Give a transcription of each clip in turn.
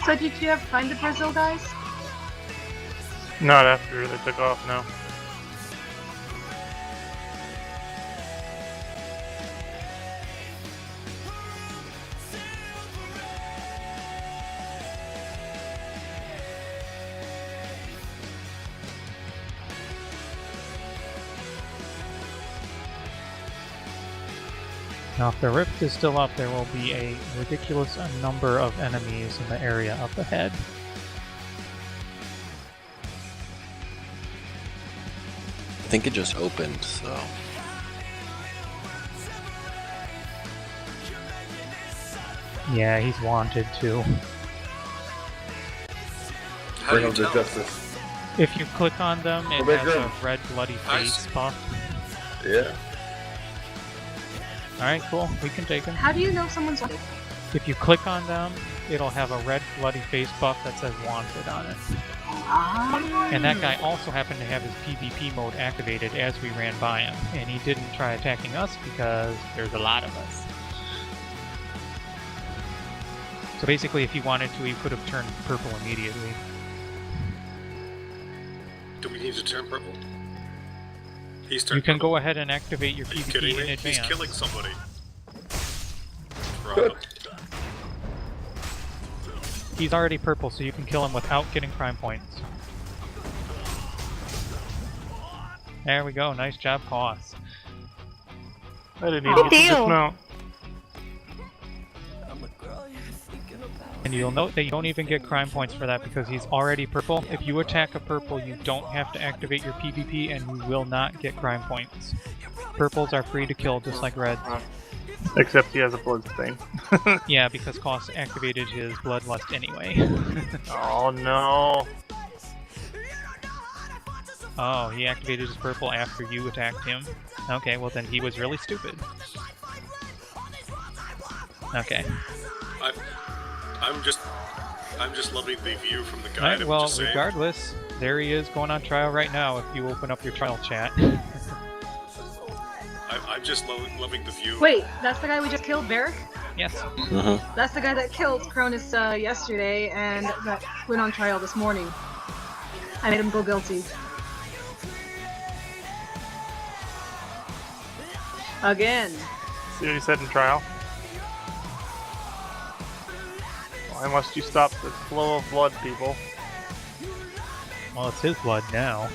So did you ever find the Brazil guys? Not after they took off, no. Now, if the rift is still up, there will be a ridiculous number of enemies in the area up ahead. I think it just opened, so... Yeah, he's wanted too. How do you tell? Justice. If you click on them, it has a red bloody face buff. Yeah. Alright, cool. We can take him. How do you know someone's wanted? If you click on them, it'll have a red bloody face buff that says wanted on it. And that guy also happened to have his PvP mode activated as we ran by him. And he didn't try attacking us because there's a lot of us. So basically, if he wanted to, he could have turned purple immediately. Do we need to turn purple? He's You turned can purple. go ahead and activate your Are you PvP kidding in me? advance. He's killing somebody. Right. He's already purple, so you can kill him without getting crime points. There we go. Nice job, Coss. I didn't even get to dismount. And you'll note that you don't even get crime points for that because he's already purple. If you attack a purple, you don't have to activate your PvP and you will not get crime points. Purples are free to kill just like reds. Except he has a blood stain. Yeah, because Koss activated his bloodlust anyway. Oh no. Oh, he activated his purple after you attacked him? Okay, well then he was really stupid. Okay. I'm just loving the view from the guide. Alright, well, just saying. regardless, there he is going on trial right now if you open up your trial chat. I'm just loving the view. Wait, that's the guy we just killed, Varric? Yes. That's the guy that killed Cronus yesterday and that went on trial this morning. I made him go guilty. Again. See what he said in trial? Why must you stop the flow of blood, people? Well, it's his blood now.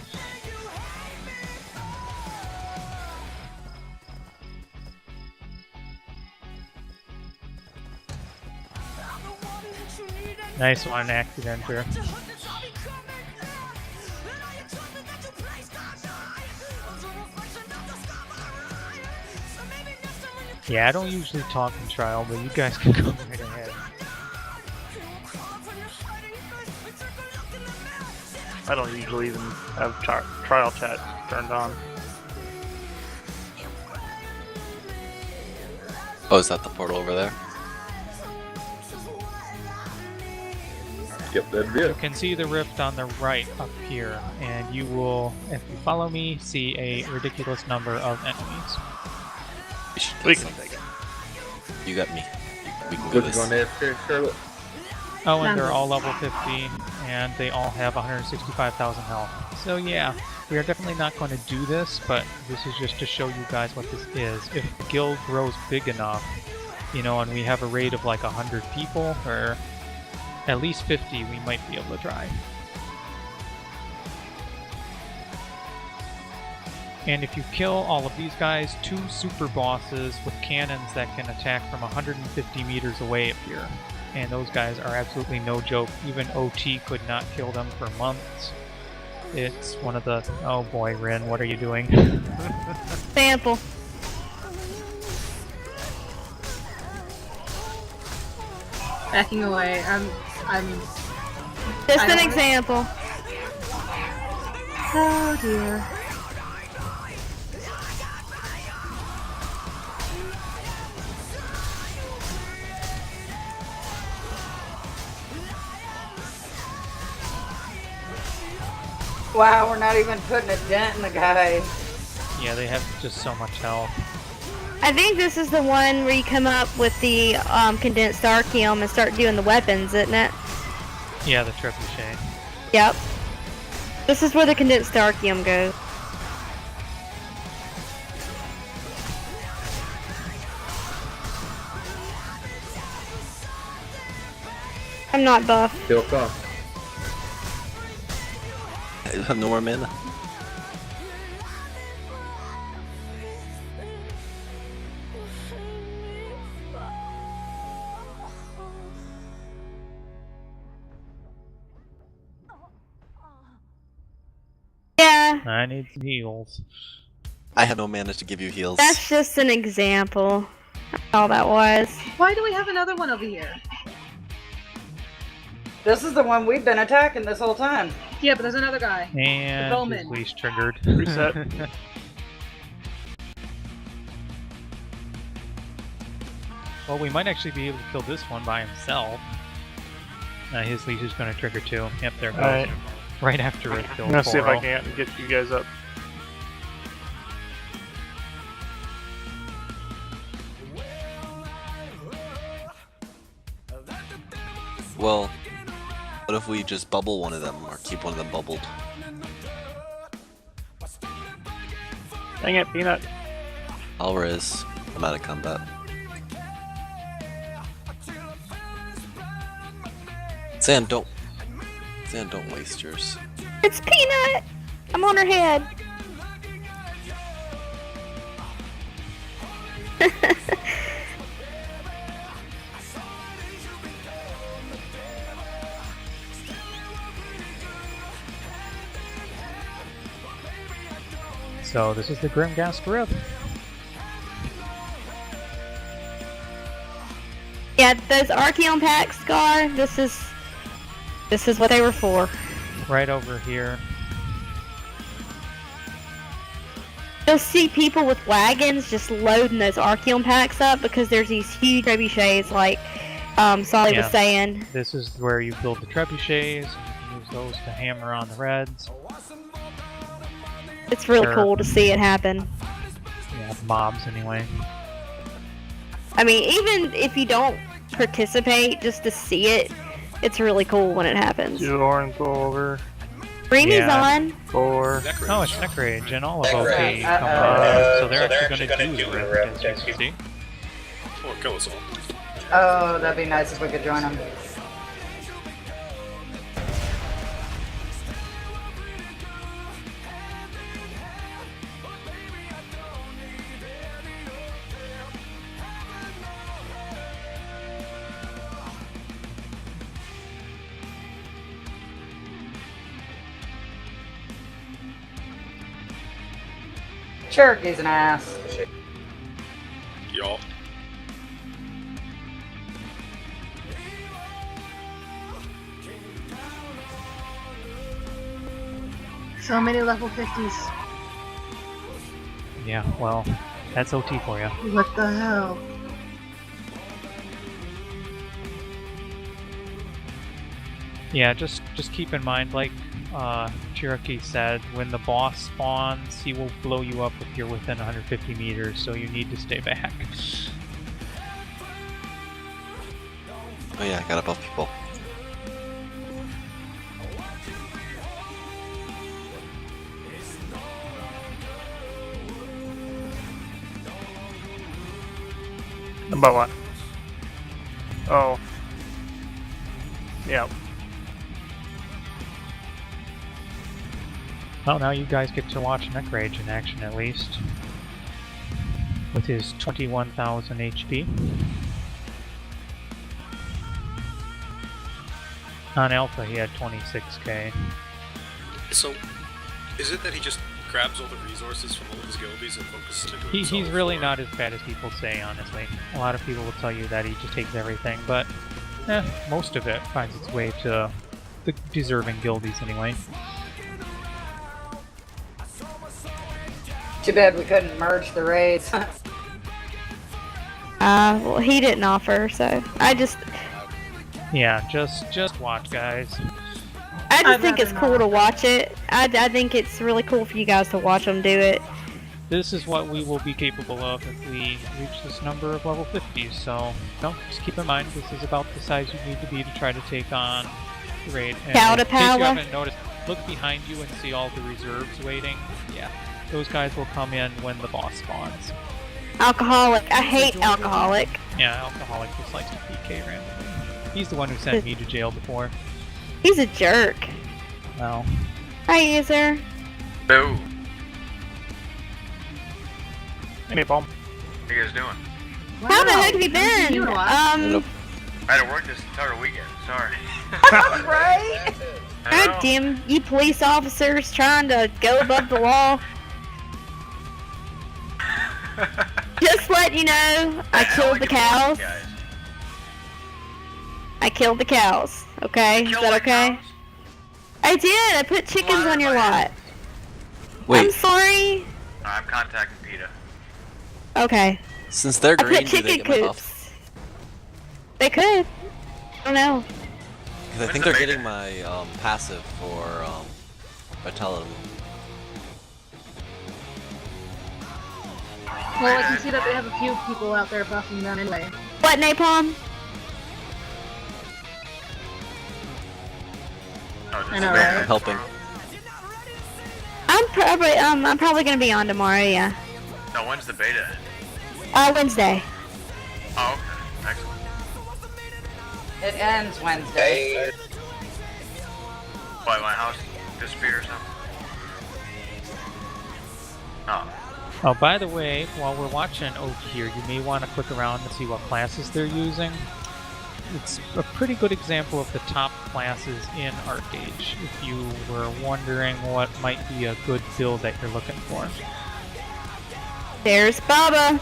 Nice one, Accidenter. Yeah, I don't usually talk in trial, but you guys can go right ahead. I don't usually even have trial chat turned on. Oh, is that the portal over there? Yep, that'd be You it. can see the rift on the right up here, and you will, if you follow me, see a ridiculous number of enemies. We can take it. You got me. We can do Good to this. go in there, Charlotte. Oh, and they're all level 50, and they all have 165,000 health. So yeah, we are definitely not going to do this, but this is just to show you guys what this is. If the guild grows big enough, you know, and we have a raid of like 100 people, or at least 50, we might be able to try. And if you kill all of these guys, 2 super bosses with cannons that can attack from 150 meters away appear. And those guys are absolutely no joke. Even OT could not kill them for months. It's one of the... Oh boy, Rin, what are you doing? Sample. Backing away. Just I an don't- example. Oh dear. Wow, we're not even putting a dent in the guy. Yeah, they have just so much health. I think this is the one where you come up with the condensed Archeum and start doing the weapons, isn't it? Yeah, the trebuchet. Yep. This is where the condensed archeum goes. I'm not buff. Kill off. I have no more mana. Yeah, I need some heals. I have no mana to give you heals. that's just an example. That's all that was. Why do we have another one over here? This is the one we've been attacking this whole time. Yeah, but there's another guy. And bowman. his leash triggered. Reset. Well, we might actually be able to kill this one by himself. His leash is going to trigger too. Yep, there it goes. Alright. Right after it I'm killed gonna see if I Coral. can't get you guys up. Well, what if we just bubble one of them, or keep one of them bubbled? Dang it, Peanut. Alvarez, I'm out of combat. Sam, don't waste yours. It's Peanut! I'm on her head. So this is the Grimghast Rip. Yeah, those archeum packs, Scar, this is what they were for. Right over here. You'll see people with wagons just loading those archeum packs up because there's these huge trebuchets like Solly was Yeah. saying. This is where you build the trebuchets, and you can use those to hammer on the reds. It's real Sure. cool to see it happen. Yeah, mobs anyway. I mean, even if you don't participate, just to see it, it's really cool when it happens. Do orange go over. Greenies Yeah. on. 4. Oh, it's Necrage and all of OP Necrage. come Uh-oh. so they're actually going to do the rift, as you can see. Oh, kill us all. Oh, that'd be nice if we could join them. Cherokee's an ass. Y'all. So many level 50s. Yeah, well, that's OT for you. What the hell? Yeah, just keep in mind, like Cherokee said, when the boss spawns, he will blow you up if you're within 150 meters, so you need to stay back. Oh yeah, I got above people. About what? Oh. Yeah. Well, now you guys get to watch Necrage in action at least. With his 21,000 HP. On Alpha he had 26k. So, is it that he just grabs all the resources from all of his guildies and focuses into He's himself, really or- not as bad as people say, honestly. A lot of people will tell you that he just takes everything, but most of it finds its way to the deserving guildies anyway. Too bad we couldn't merge the raids. Well, he didn't offer, so I just Yeah, just watch, guys. think rather it's cool not. to watch it. I think it's really cool for you guys to watch them do it. This is what we will be capable of if we reach this number of level 50s, so just keep in mind this is about the size you need to be to try to take on Great. And Cow to in case you power. haven't noticed, look behind you and see all the reserves waiting. Yeah, those guys will come in when the boss spawns. Alcoholic. I hate alcoholic. Yeah, Alcoholic just likes to PK randomly. He's the one who sent me to jail before. He's a jerk. Well, Hi, user. No. Hey, Bomb. How you guys doing? How the heck have you been? You a lot. I had to work this entire weekend. Sorry. Right? God damn, you police officers trying to go above the law. Just let you know, I killed the cows. I killed the cows. Okay, is that okay? I did. I put chickens on your lot. Wait, I'm sorry. I'm contacting PETA. Okay. since they're I green, put do they chicken get my buff? coops. They could. I don't know. Because I think they're getting my passive for Vitality. Well, I can see that they have a few people out there buffing them anyway. What, Napalm? I know, right? I'm helping. I'm probably gonna be on tomorrow. Yeah. No, when's the beta? Wednesday. Oh, okay. Excellent. It ends Wednesday. Why, my house disappeared or something? Oh. oh, by the way, while we're watching over here, you may want to click around and see what classes they're using. It's a pretty good example of the top classes in ArcheAge, if you were wondering what might be a good build that you're looking for. There's Baba.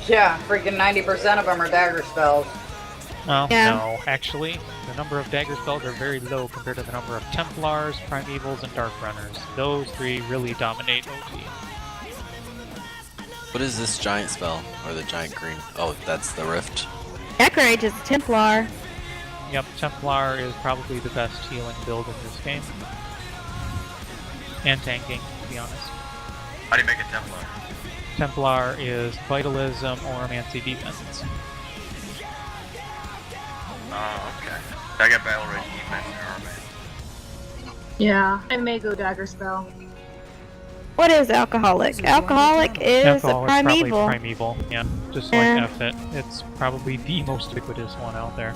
Yeah, freaking 90% of them are dagger spells. Well, Yeah. no, actually, the number of dagger spells are very low compared to the number of Templars, Primevals, and Dark Runners. Those three really dominate OT. What is this giant spell? Or the giant green? Oh, that's the Rift. ArcheAge is a Templar. Yep, Templar is probably the best healing build in this game. And tanking, to be honest. How do you make a Templar? Templar is Vitalism or Mancy Defense. Oh, okay. I got Battle Rage defense in Army. Yeah, I may go dagger spell. What is alcoholic? Alcoholic is Alcohol a is probably primeval. Primeval, yeah. Just Yeah. like F-It. It's probably the most ubiquitous one out there.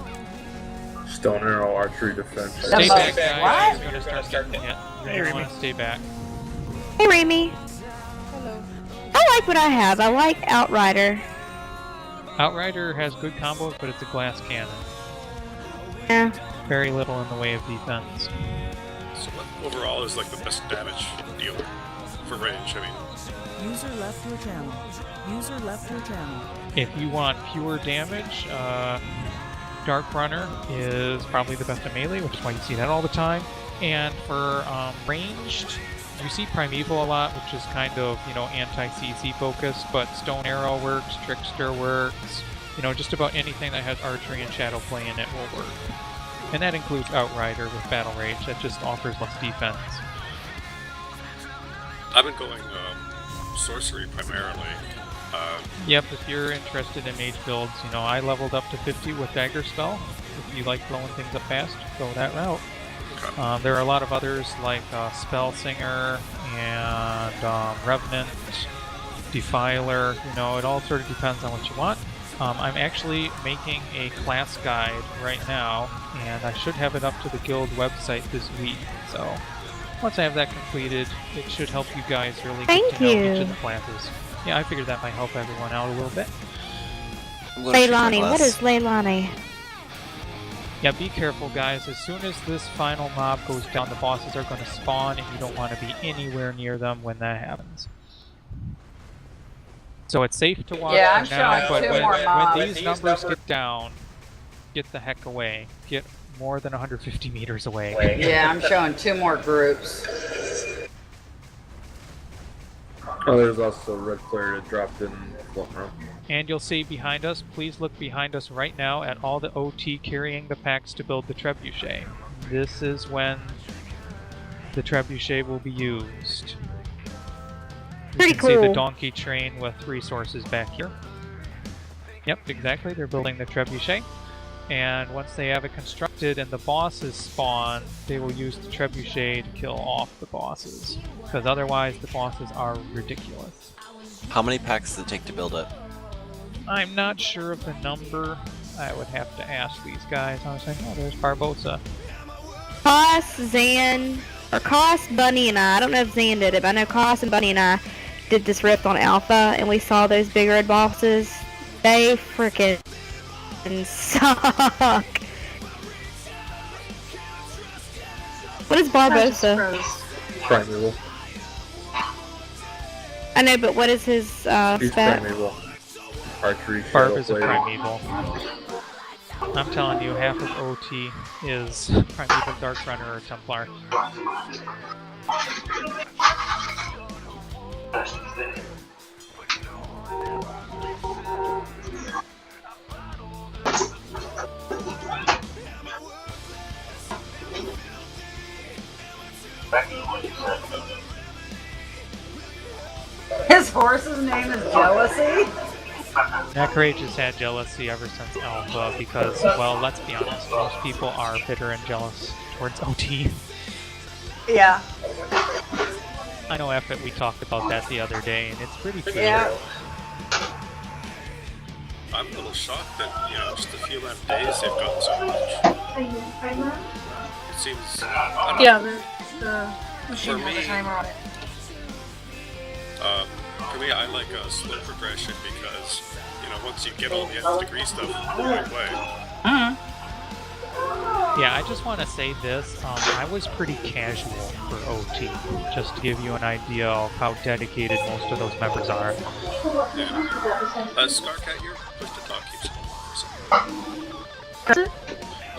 Stone arrow archery defense. Stay back, guys. What? You're gonna start getting hit. You're gonna want to stay back. Hey, Remy. Hello. I like what I have. I like Outrider. Outrider has good combos, but it's a glass cannon. Yeah. Very little in the way of defense. So what overall is like the best damage dealer for range? I mean, User left your channel. User left your channel. If you want pure damage, Dark Runner is probably the best at melee, which is why you see that all the time. And for ranged, you see Primeval a lot, which is kind of, you know, anti-CC focused, but Stone Arrow works, Trickster works, you know, just about anything that has archery and shadow play in it will work. And that includes Outrider with Battle Rage, that just offers less defense. I've been going sorcery primarily. Yep, if you're interested in mage builds, you know, I leveled up to 50 with Dagger Spell. If you like blowing things up fast, go that route. There are a lot of others like Spell Singer and Revenant, Defiler, you know, it all sort of depends on what you want. I'm actually making a class guide right now, and I should have it up to the guild website this week, so once I have that completed, it should help you guys really get to know each of the classes. Yeah, I figured that might help everyone out a little bit. Leilani. What is Leilani? Yeah, be careful, guys. As soon as this final mob goes down, the bosses are going to spawn, and you don't want to be anywhere near them when that happens. So it's safe to watch Yeah, I'm for now, showing but two more mobs. when these numbers get down, get the heck away. Get more than 150 meters away. Yeah, I'm showing 2 more groups. Oh, there's also a red player that dropped in floating around. And you'll see behind us, please look behind us right now at all the OT carrying the packs to build the trebuchet. This is when the trebuchet will be used. Pretty can see the cool. donkey train with resources back here. Yep, exactly. They're building the trebuchet. And once they have it constructed and the bosses spawn, they will use the trebuchet to kill off the bosses. Because otherwise the bosses are ridiculous. How many packs does it take to build it? I'm not sure of the number. I would have to ask these guys. I was like, oh, there's Barbosa. Koss, Bunny, and I don't know if Zan did it, but I know Koss and Bunny and I did this rift on Alpha, and we saw those big red bosses. They frickin' suck. What is Barbosa? Primeval. I know, but what is his He's spec? primeval. Archery. Barb is a Shadowblade. primeval. I'm telling you, half of OT is primeval Dark Runner or Templar. His horse's name is Jealousy? ArcheAge has had jealousy ever since Alpha because, well, let's be honest, most people are bitter and jealous towards OT. Yeah. I know F it, we talked about that the other day, and it's pretty true. Yeah. I'm a little shocked that, you know, just a few left days they've gotten so much. It seems... I don't Yeah, know. the machine has a timer on it. For me, I like a slow progression because, you know, once you get all the nth degree stuff the right way. Yeah, I just want to say this, I was pretty casual for OT, just to give you an idea of how dedicated most of those members are. Yeah. Scarcat, your push to talk keeps on.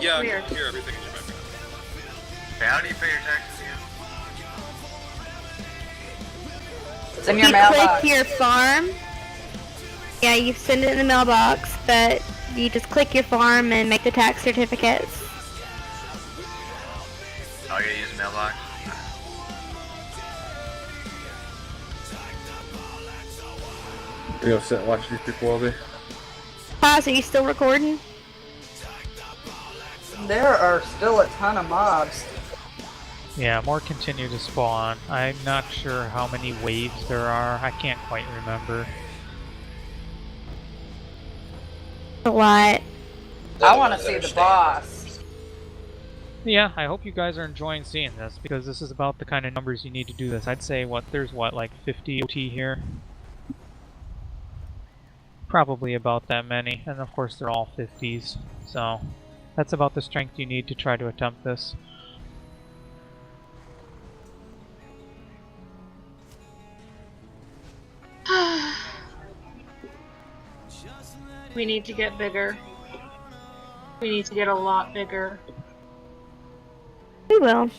Yeah, I can hear everything in your background. Hey, how do you pay your taxes again? It's in your You mailbox. click your farm. Yeah, you send it in the mailbox, but you just click your farm and make the tax certificates. Oh, I gotta use mailbox? You gonna sit and watch these people all day? Paz, are you still recording? There are still a ton of mobs. Yeah, more continue to spawn. I'm not sure how many waves there are. I can't quite remember. A lot. I want to see the boss. Yeah, I hope you guys are enjoying seeing this, because this is about the kind of numbers you need to do this. I'd say, there's like 50 OT here? Probably about that many, and of course they're all 50s, so that's about the strength you need to try to attempt this. We need to get bigger. We need to get a lot bigger. We will.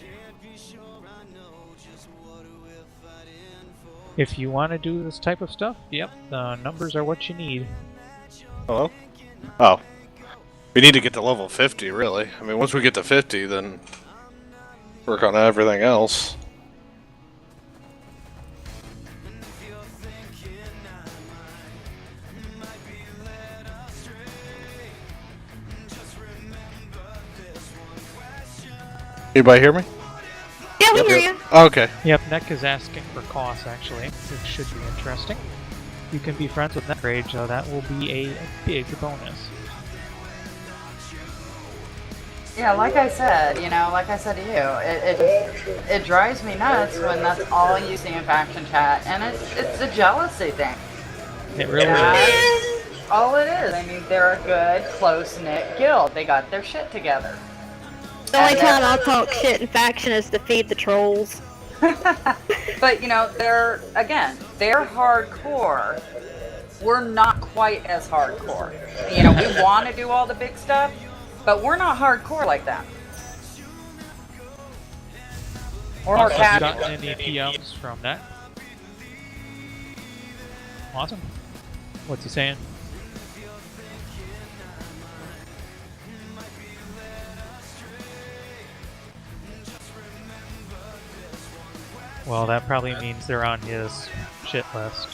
If you want to do this type of stuff, yep, the numbers are what you need. Hello? Oh. We need to get to level 50, really. I mean, once we get to 50, then work on everything else. Anybody hear me? Yeah, we hear you. Okay. Yep, Neck is asking for costs, actually, which should be interesting. You can be friends with ArcheAge, so that will be a big bonus. Yeah, like I said, to you, it drives me nuts when that's all you see in faction chat, and it's a jealousy thing. It really is. That's all it is. I mean, they're a good, close-knit guild. They got their shit together. The only time I'll talk shit in faction is to feed the trolls. But, they're hardcore. We're not quite as hardcore. We want to do all the big stuff, but we're not hardcore like that. We're more Have you casual. gotten any PMs from that? Awesome. What's he saying? Well, that probably means they're on his shit list.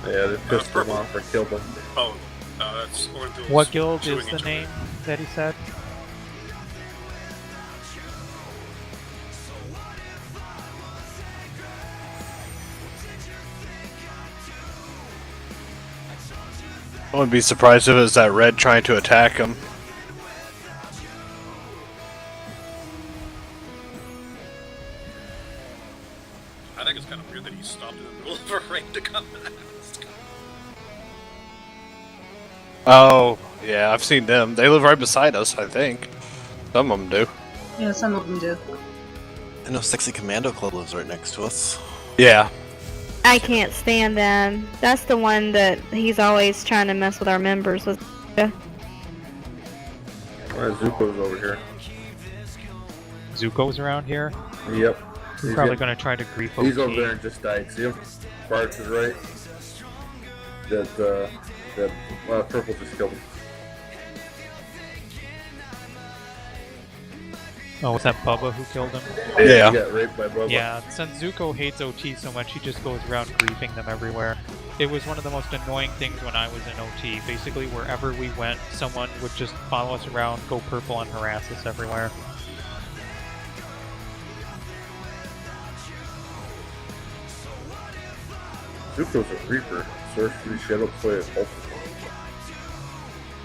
Yeah, they pissed him off or killed him. Oh, that's Orville's What guild chewing is the into name that he said? I wouldn't be surprised if it was that red trying to attack him. I think it's kind of weird that he stopped in the middle of a raid to come at us. Oh, yeah, I've seen them. They live right beside us, I think. Some of them do. Yeah, some of them do. I know Sexy Commando Club lives right next to us. Yeah. I can't stand them. That's the one that he's always trying to mess with our members with. Zuko's over here. Zuko's around here? Yep. He's probably going to try to grief OT. He's over there and just died. See him? Bart to the right. That purple just killed him. Oh, was that Bubba who killed him? Yeah. He got raped by Bubba. Yeah, since Zuko hates OT so much, he just goes around griefing them everywhere. It was one of the most annoying things when I was in OT. Basically, wherever we went, someone would just follow us around, go purple, and harass us everywhere. Zuko's a Reaper. Sorcery, Shadow Play, and Ult.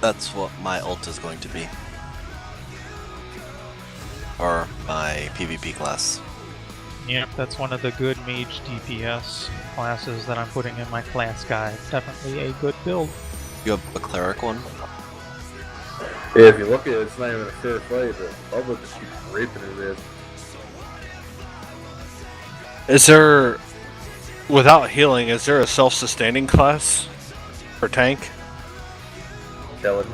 That's what my ult is going to be. Or my PvP class. Yep, that's one of the good mage DPS classes that I'm putting in my class guide. Definitely a good build. You have a cleric one? Yeah, if you look at it, it's not even a fair fight, but Bubba just keeps raping his ass. Is there, without healing, is there a self-sustaining class for tank? Intelligence.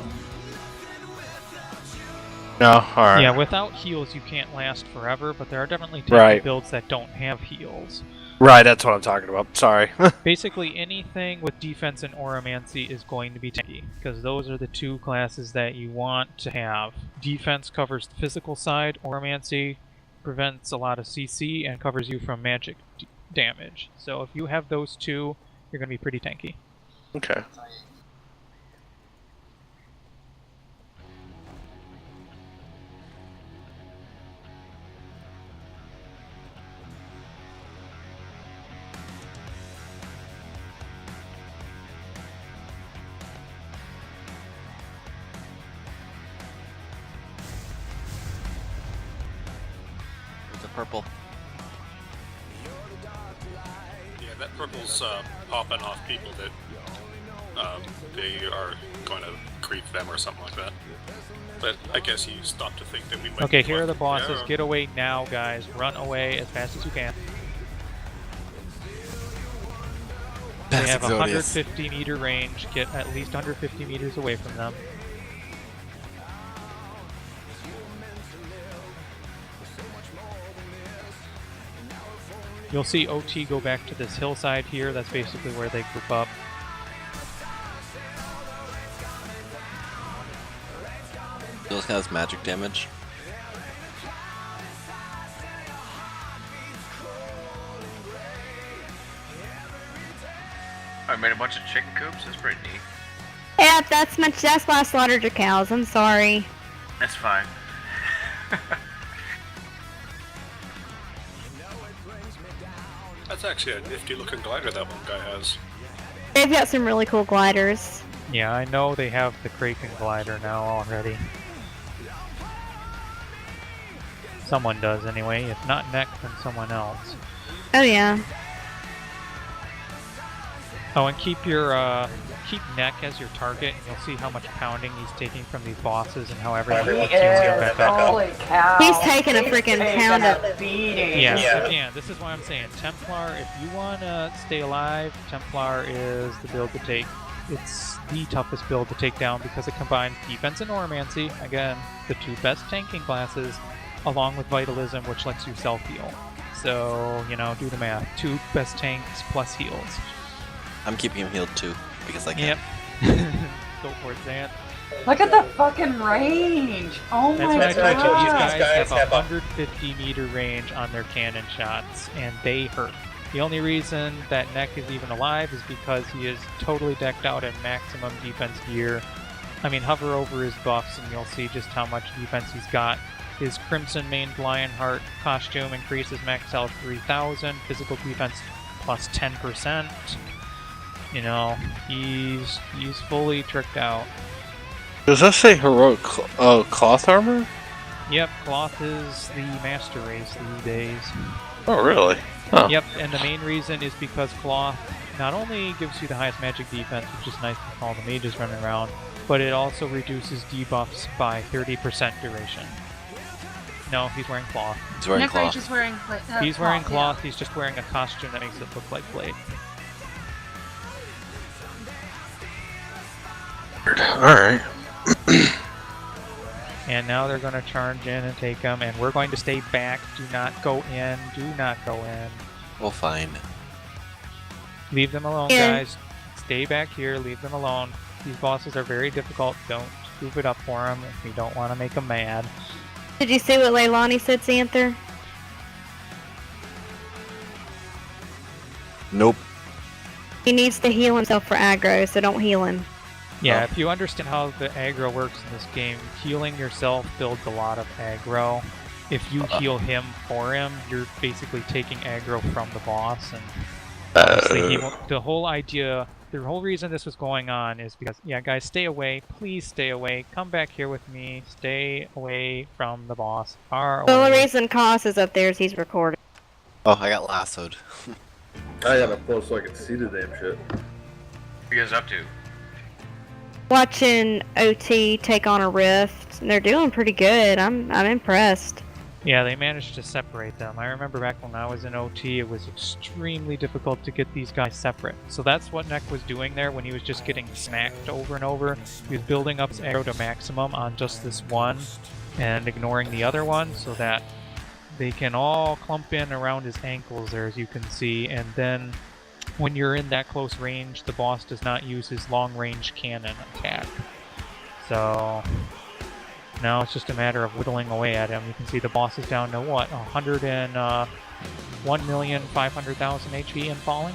No? Alright. Yeah, without heals you can't last forever, but there are definitely tanky builds that don't have heals. Right, that's what I'm talking about. Sorry. Basically anything with defense and oromancy is going to be tanky, because those are the two classes that you want to have. Defense covers the physical side, oromancy prevents a lot of CC and covers you from magic damage. So if you have those two, you're going to be pretty tanky. Okay. Purple. Yeah, that purple's popping off people that they are going to grief them or something like that. But I guess you stop to think that we might. Okay, here are the bosses. Get away now, guys. Run away as fast as you can. They have a 150 meter range. Get at least 150 meters away from them. You'll see OT go back to this hillside here. That's basically where they group up. Those has magic damage. I made a bunch of chicken coops. That's pretty neat. Yeah, that's why I slaughtered your cows. I'm sorry. That's fine. That's actually a nifty looking glider that one guy has. They've got some really cool gliders. Yeah, I know they have the Kraken glider now already. Someone does anyway. If not Neck, then someone else. Oh yeah. Oh, and keep your keep Neck as your target, and you'll see how much pounding he's taking from these bosses and how everyone lets you heal back up. Holy cow. He's taking a freaking pound of beating. Yeah, again, this is why I'm saying Templar, if you want to stay alive, Templar is the build to take. It's the toughest build to take down because it combines defense and oromancy, again, the two best tanking classes, along with vitalism, which lets you self-heal. So, you know, do the math. Two best tanks plus heals. I'm keeping him healed too, because I can. Yep. Go for it, Zant. Look at the fucking range! Oh That's my what I told you. These god! guys have a 150 meter range on their cannon shots, and they hurt. The only reason that Neck is even alive is because he is totally decked out in maximum defense gear. I mean, hover over his buffs and you'll see just how much defense he's got. His Crimson Maned Lionheart costume increases max health 3000, physical defense plus 10%. You know, he's fully tricked out. Does that say heroic cloth armor? Yep, cloth is the master race these days. Oh, really? Huh. Yep, and the main reason is because cloth not only gives you the highest magic defense, which is nice with all the mages running around, but it also reduces debuffs by 30% duration. No, he's wearing cloth. He's wearing cloth. Is wearing, He's wearing cloth, yeah. he's just wearing a costume that makes it look like blade. Alright. And now they're going to charge in and take them, and we're going to stay back. Do not go in. Do not go in. We'll find. Leave them alone, guys. Stay back here. Leave them alone. These bosses are very difficult. Don't scoop it up for them if you don't want to make them mad. Did you see what Leilani said, Xanther? Nope. He needs to heal himself for aggro, so don't heal him. Yeah, if you understand how the aggro works in this game, healing yourself builds a lot of aggro. If you heal him for him, you're basically taking aggro from the boss. And honestly, the whole idea, the whole reason this was going on is because, yeah, guys, stay away. Please stay away. Come back here with me. Stay away from the boss. Far away. The only reason Koss is up there is he's recording. Oh, I got lassoed. I got up close so I could see the damn shit. What are you guys up to? Watching OT take on a rift, and they're doing pretty good. I'm impressed. Yeah, they managed to separate them. I remember back when I was in OT, it was extremely difficult to get these guys separate. So that's what Neck was doing there when he was just getting smacked over and over. He was building up his aggro to maximum on just this one and ignoring the other one so that they can all clump in around his ankles there, as you can see, and then when you're in that close range, the boss does not use his long-range cannon attack. So now it's just a matter of whittling away at him. You can see the boss is down to what, 101,500,000 HP and falling?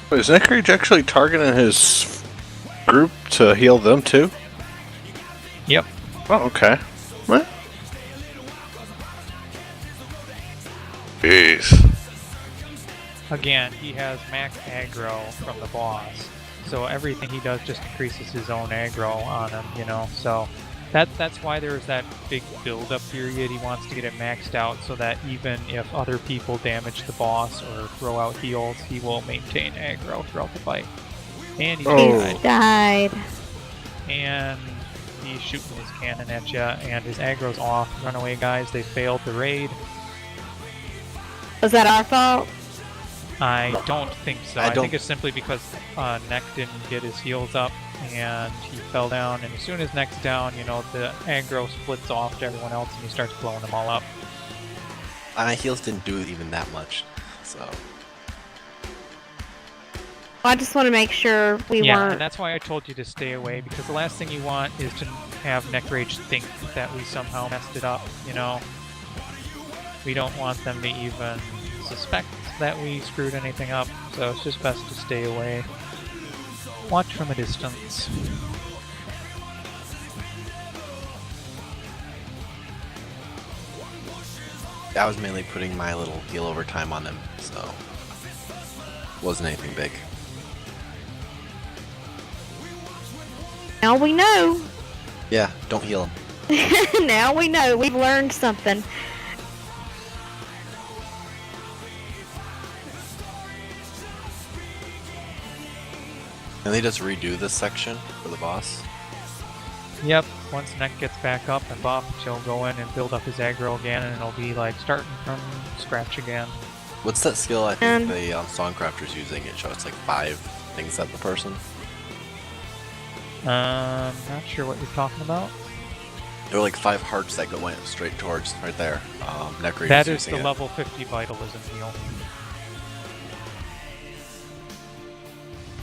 Wait, is ArcheAge actually targeting his group to heal them too? Yep. Oh, okay. What? Jeez. Again, he has max aggro from the boss, so everything he does just increases his own aggro on him, you know, so that's why there's that big build-up period. He wants to get it maxed out so that even if other people damage the boss or throw out heals, he will maintain aggro throughout the fight. And he's died. And he's shooting his cannon at you, and his aggro's off. Run away, guys, they failed the raid. Was that our fault? I don't think so. I think it's simply because Neck didn't get his heals up and he fell down, and as soon as Neck's down, you know, the aggro splits off to everyone else and he starts blowing them all up. My heals didn't do even that much, so... I just want to make sure we Yeah, weren't... and that's why I told you to stay away, because the last thing you want is to have Neck Rage think that we somehow messed it up, you know? We don't want them to even suspect that we screwed anything up, so it's just best to stay away. Watch from a distance. I was mainly putting my little heal over time on him, so... wasn't anything big. Now we know. Yeah, don't heal him. Now we know. We've learned something. Can they just redo this section for the boss? Yep, once Neck gets back up and buffed, he'll go in and build up his aggro again, and it'll be like starting from scratch again. What's that skill I think the Songcrafter's using? It shows like 5 things at the person. Not sure what you're talking about. There were like 5 hearts that went straight towards right there. Neck Rage That is is the using it. level 50 vitalism heal.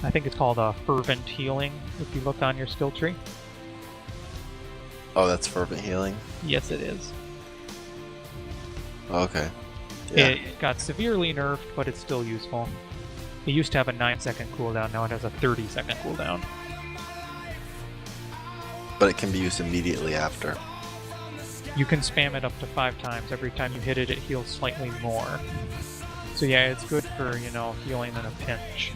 I think it's called Fervent Healing, if you look on your skill tree. Oh, that's fervent healing? Yes, it is. Okay. Yeah. It got severely nerfed, but it's still useful. It used to have a 9-second cooldown, now it has a 30-second cooldown. But it can be used immediately after. You can spam it up to 5 times. Every time you hit it, it heals slightly more. So yeah, it's good for, you know, healing in a pinch.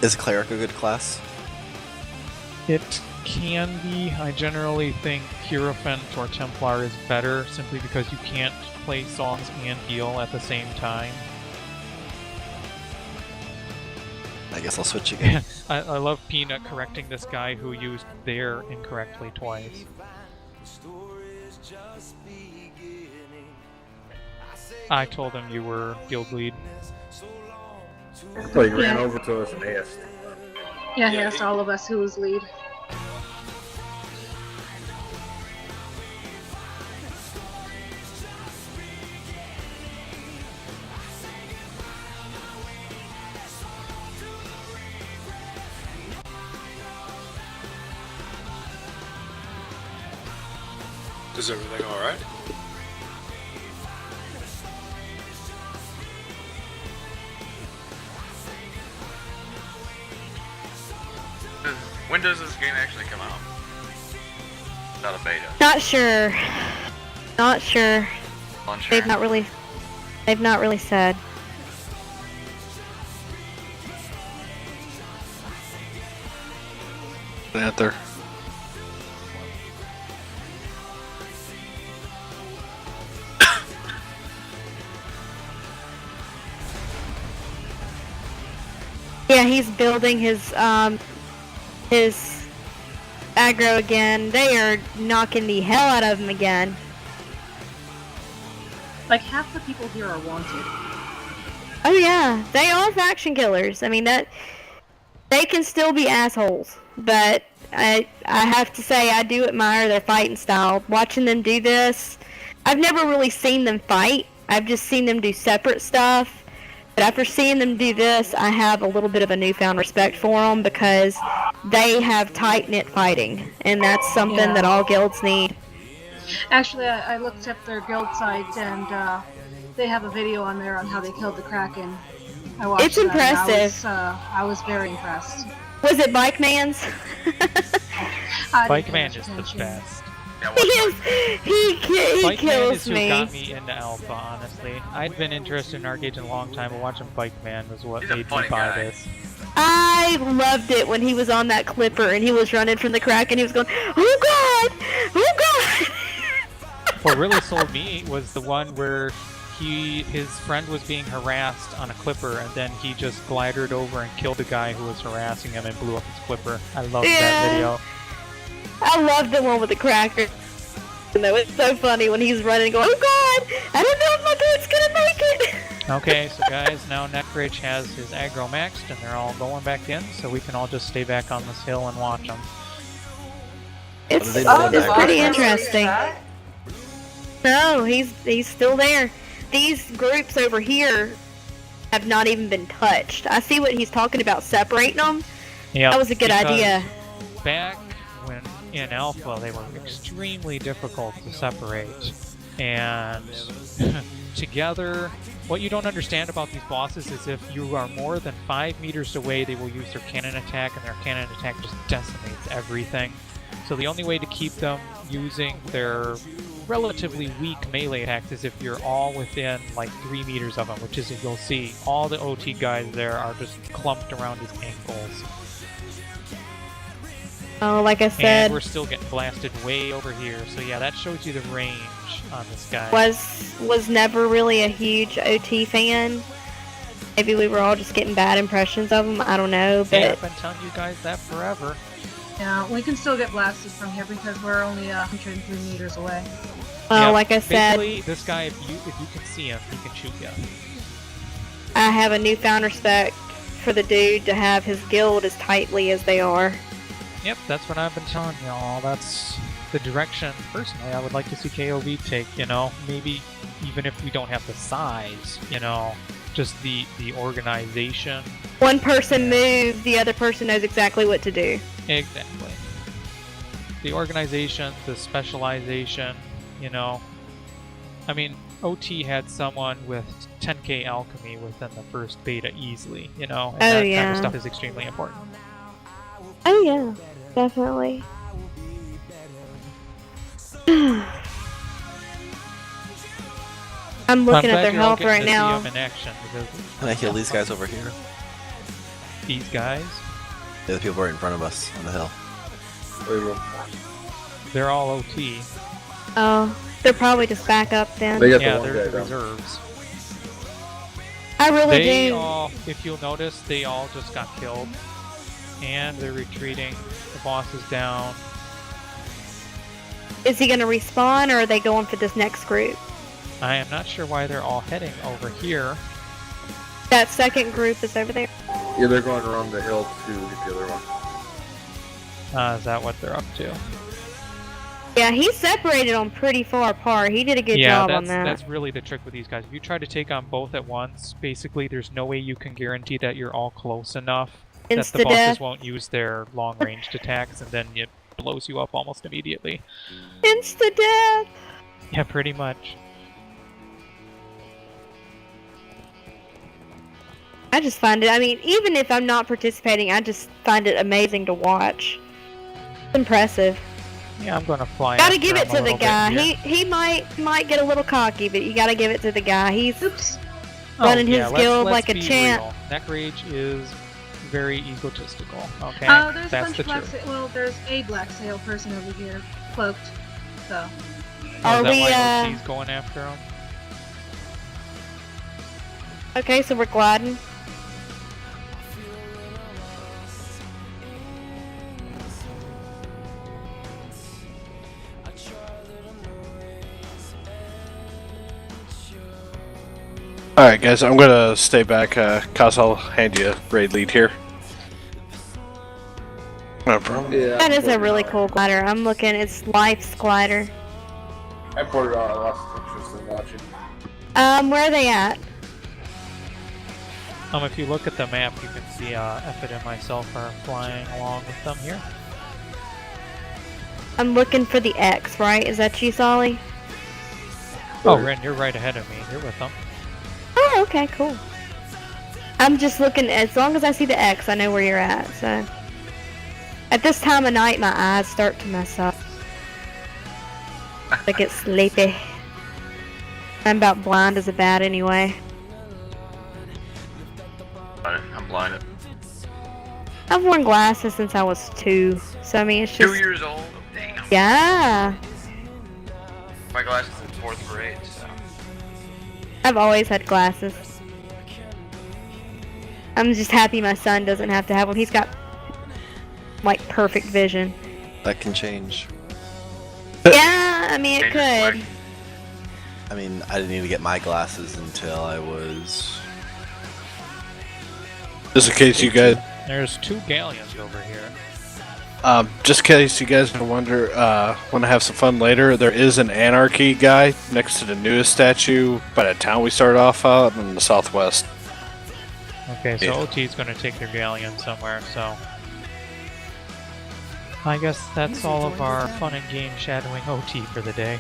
Is Cleric a good class? It can be. I generally think Hierophant or Templar is better, simply because you can't play songs and heal at the same time. I guess I'll switch again. I love Peanut correcting this guy who used there incorrectly twice. I told him you were guild lead. I thought he ran over to us and asked. Yeah, he asked all of us who was lead. Is everything alright? When does this game actually come out? Not a beta. Not sure. Not sure. Unsure. They've not really said. Panther. Yeah, he's building his aggro again. They are knocking the hell out of him again. Like, half the people here are wanted. Oh yeah, they are faction killers. I mean, that they can still be assholes, but I have to say I do admire their fighting style. Watching them do this, I've never really seen them fight. I've just seen them do separate stuff. But after seeing them do this, I have a little bit of a newfound respect for them because they have tight-knit fighting, and that's something that all guilds need. Actually, I looked up their guild site, and they have a video on there on how they killed the Kraken. I watched It's that, impressive. and I was very impressed. Was it Bike Man's? Bike Man is the best. He Bike Man is kills who me. got me into Alpha, honestly. I'd been interested in ArcheAge in a long time, but watching Bike Man was what He's a made me funny buy guy. this. I loved it when he was on that clipper and he was running from the crack and he was going, "Oh God! Oh God!" What really sold me was the one where his friend was being harassed on a clipper, and then he just glided over and killed the guy who was harassing him and blew up his clipper. I loved that video. I loved the one with the cracker. And that was so funny when he's running going, "Oh God! I don't know if my boat's gonna make it!" Okay, so guys, now Neckrage has his aggro maxed, and they're all going back in, so we can all just stay back on this hill and watch them. It's Oh, pretty interesting. No, he's still there. These groups over here have not even been touched. I see what he's talking about, separating them. Yeah, That was a good idea. Back when in Alpha, they were extremely difficult to separate, and together, what you don't understand about these bosses is if you are more than 5 meters away, they will use their cannon attack, and their cannon attack just decimates everything. So the only way to keep them using their relatively weak melee attacks is if you're all within like 3 meters of them, which is, you'll see, all the OT guys there are just clumped around his ankles. Oh, like I And said, we're still getting blasted way over here, so yeah, that shows you the range on this guy. was never really a huge OT fan. Maybe we were all just getting bad impressions of him. I don't know, but Yeah, I've been telling you guys that forever. Yeah, we can still get blasted from here because we're only 103 meters away. Yeah, like I said, basically, this guy, if you can see him, he can shoot you. I have a newfound respect for the dude to have his guild as tightly as they are. Yep, that's what I've been telling y'all. That's the direction, personally, I would like to see KOV take, you know, maybe even if we don't have the size, you know, just the organization. One person moves, the other person knows exactly what to do. Exactly. The organization, the specialization, you know. I mean, OT had someone with 10k alchemy within the first beta easily, you know, and that kind of stuff is extremely important. Oh yeah, definitely. I'm looking at their health right now. In action Can I kill these guys over here? These guys? Yeah, the people right in front of us on the hill. They're all OT. Oh, they're probably just back up then. They got Yeah, the one they're guy the down. reserves. I really They do. all, if you'll notice, they all just got killed. And they're retreating. The boss is down. Is he gonna respawn, or are they going for this next group? I am not sure why they're all heading over here. That second group is over there. Yeah, they're going around the hill to get the other one. Is that what they're up to? Yeah, he separated them pretty far apart. He did a good job on that. That's really the trick with these guys. If you try to take on both at once, basically there's no way you can guarantee that you're all close enough that the bosses won't use their long-ranged attacks, and then it blows you up almost immediately. Insta-death! Yeah, pretty much. I just find it, I mean, even if I'm not participating, I just find it amazing to watch. It's impressive. Yeah, I'm gonna fly. Gotta give it after to him a the little guy. bit here. He might get a little cocky, but you gotta give it to the guy. He's Oh, running yeah, his guild let's like a be champ. real. Neckrage is very egotistical. Okay, Oh, there's a that's bunch the of black. truth. Well, there's a black sail person over here, cloaked. So. Oh, Are is we, that why OT's going after him? Okay, so we're gliding. Alright, guys, I'm gonna stay back. Cause I'll hand you a raid lead here. No problem. Yeah, That is a really cool glider. I'm looking, it's Life's glider. I poured it on. I lost interest in watching. Where are they at? If you look at the map, you can see Effet and myself are flying along with them here. I'm looking for the X, right? Is that you, Solly? Oh, Ren, you're right ahead of me. You're with them. Oh, okay, cool. I'm just looking, as long as I see the X, I know where you're at, so. At this time of night, my eyes start to mess up. I get sleepy. I'm about blind as a bat anyway. I'm blinded. I've worn glasses since I was 2, so I mean, it's just... 2 years old? Damn. Yeah! My glasses in 4th grade, so. I've always had glasses. I'm just happy my son doesn't have to have one. He's got, like, perfect vision. That can change. Yeah, I mean, it could. I mean, I didn't even get my glasses until I was... Just in case you guys, There's 2 galleons over here. just in case you guys wonder, want to have some fun later, there is an anarchy guy next to the newest statue by the town we started off out in the southwest. Okay, so Yeah. OT is going to take their galleon somewhere, so... I guess that's all of our fun and game shadowing OT for the day.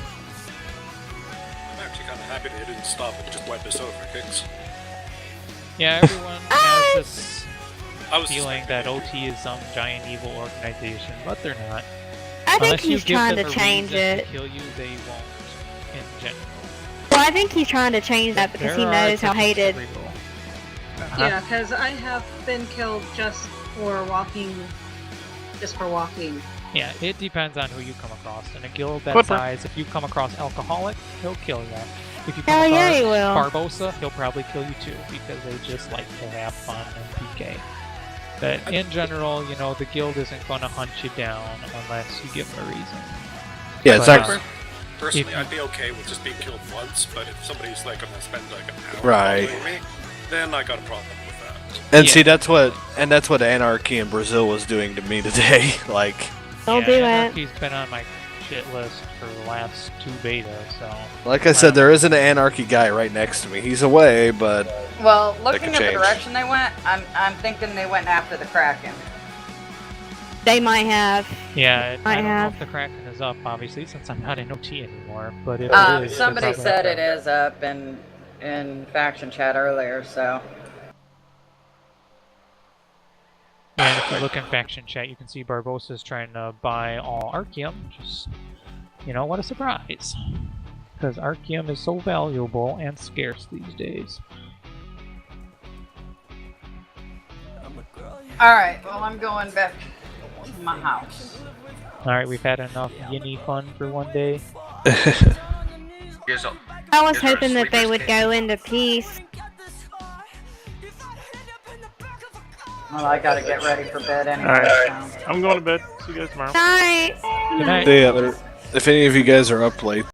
I'm actually kind of happy they didn't stop and just wipe us out for kicks. Yeah, everyone has this I was feeling that OT is some giant evil organization, but they're not. I think Unless you he's give trying them to a change reason it. to kill you, they won't, in general. Well, I think he's trying to change that because he There are knows how exceptions to hated... every rule. Yeah, because I have been killed just for walking. Yeah, it depends on who you come across. In a guild that Clipper. size, if you come across Alcoholic, he'll kill you. If you come Hell yeah, he across will. Barbosa, he'll probably kill you too, because they just like to have fun and PK. But in general, you know, the guild isn't going to hunt you down unless you give them a reason. Yeah, it's But, actually Personally, I'd be okay with just being killed once, but if somebody's like gonna spend like an hour Right. following me, then I got a problem with that. and Yeah. see that's what anarchy in Brazil was doing to me today. Like, Don't do it. He's been on my shit list for the last 2 betas, so... Like I said, there is an Anarchy guy right next to me. He's away, but... Well, that looking could at the change. direction they went, I'm thinking they went after the Kraken. They might have. Yeah, I don't know have. if the Kraken is up, obviously, since I'm not in OT anymore, but if it is... Somebody it's said probably it up is up in faction chat earlier, so... there. And if you look in faction chat, you can see Barbossa's trying to buy all Archeum, just... You know, what a surprise. Because Archeum is so valuable and scarce these days. Alright, well I'm going back to my house. Alright, we've had enough Yinny fun for one day. I was hoping that they would go into peace. Well, I gotta get ready for bed anyway. Alright, I'm going to bed. See you guys tomorrow. Night. Good night. If any of you guys are up late,